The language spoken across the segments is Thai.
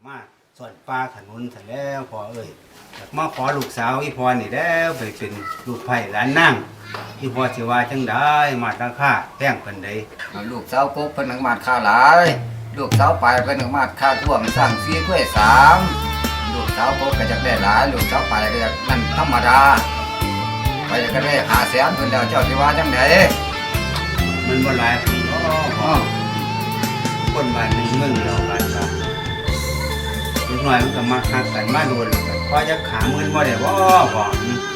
มาสอนปลาขนุนเสร็จแล้วพอเอ้ยอยากมาขอลูกสาวอีพอนี่แล้วไปเป็นลูกไผ่หลานนั่งอีพอสิว่าจังได้มาราคาแป้งเพิ่นใด ลูกสาวกบเพิ่นนักมาดค่าหลายลูกสาวไปเพิ่นนักมาดค่าท่วงสร้างซีกล้วย3ลูกสาวกบก็จะได้หลายลูกสาวไปก็จะนั่นธรรมดาไปก็ได้500,000เพิ่นแล้วเจ้าสิว่าจังได๋มันบ่หลายคนคนบ้านหนึงเมืองเดียวกันครับเล็กน้อยมันก็มาหักกันมาโดนแล้วพอจะขามือบ่ได้บ่พ่อ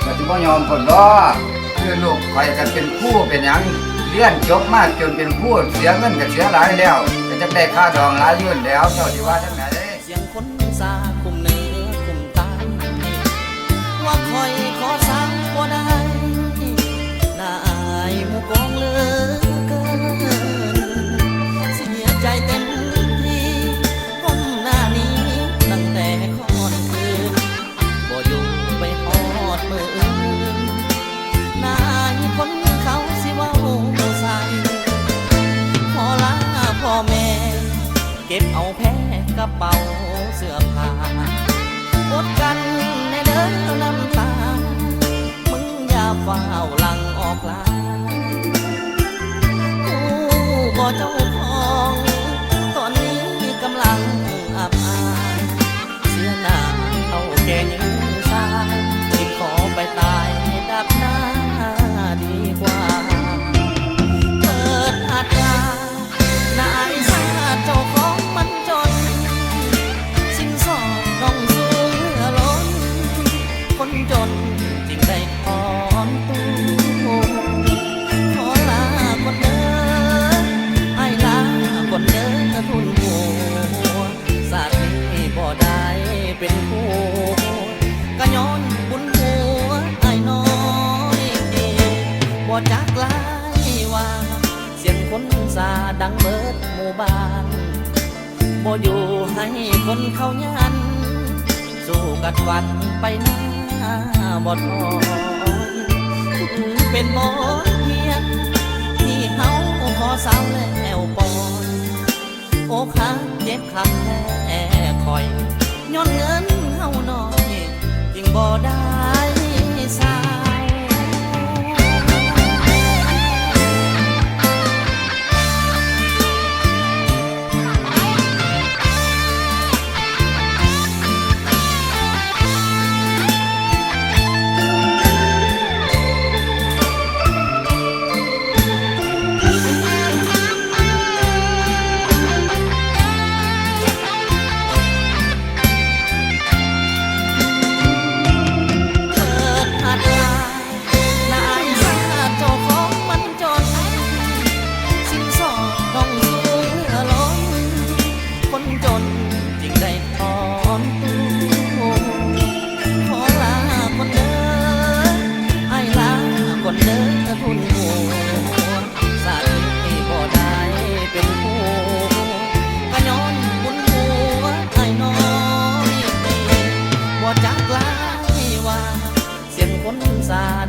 ก็สิบ่ยอมเพิ่นดอกคือลูกข่อยก็เป็นครูเป็นหยังเรียนจบมาจนเป็นครูเสียเงินก็เสียหลายแล้วก็จะได้ค่าดองหลายอยู่แล้วเจ้าสิว่าจังได๋เสียงคนสาคุมเนื้อคุมตาว่าคอยขอสามบ่ได้นายหมู่กองเหลือเกินเสียใจเต็มที่ก้มหน้านี้ตั้งแต่ค่อนคืนบ่อยู่ไปฮอดมืออื่นนายคนเขาสิเว้าใส่ขอลาพ่อแม่เก็บเอาแพ้กระเป๋าเสื้อผ้าอดกันในเด้อน้ำตามึงอย่าเฝ้าหลังออกลากูบ่เจ้าของตอนนี้กำลังอับอายเสื้อหน้าเอาแก่ยิงชายที่ขอไปตายดับหน้าดีกว่าเปิดอัตรานายชาเจ้าของมันจนสิ่งสอดต้องสูงเหลือล้นคนจนจึงได้ถอนตัวขอลาคนเดินให้ลาคนเดินทุนหัวสาธิบ่ได้เป็นผู้ก็ย้อนบุญหัวไอ้น้อยบ่จักลายว่าเสียงคนซาดังเบิดหมู่บ้านบ่อยู่ให้คนเขายันสู้กัดวันไปหน้าบ่ถอยเป็นบทเรียนที่เฮาขอสาวแล้วปอนโอ้คักเจ็บคักแท้คอยย้อนเงินเฮาน้อยจึงบ่ได้สาว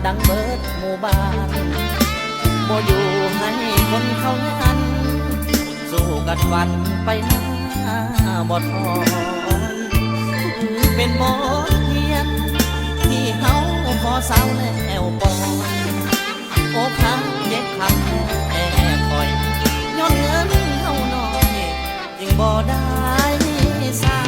ดังเบิดหมู่บ้านบ่อยู่ให้คนเขายันสู้กัดวันไปหน้าบ่ถอยเป็นบทเรียนที่เฮาขอสาวแล้วปอนโอ้คักเจ็บคักแท้คอยย้อนเงินเฮาน้อยจึงบ่ได้สา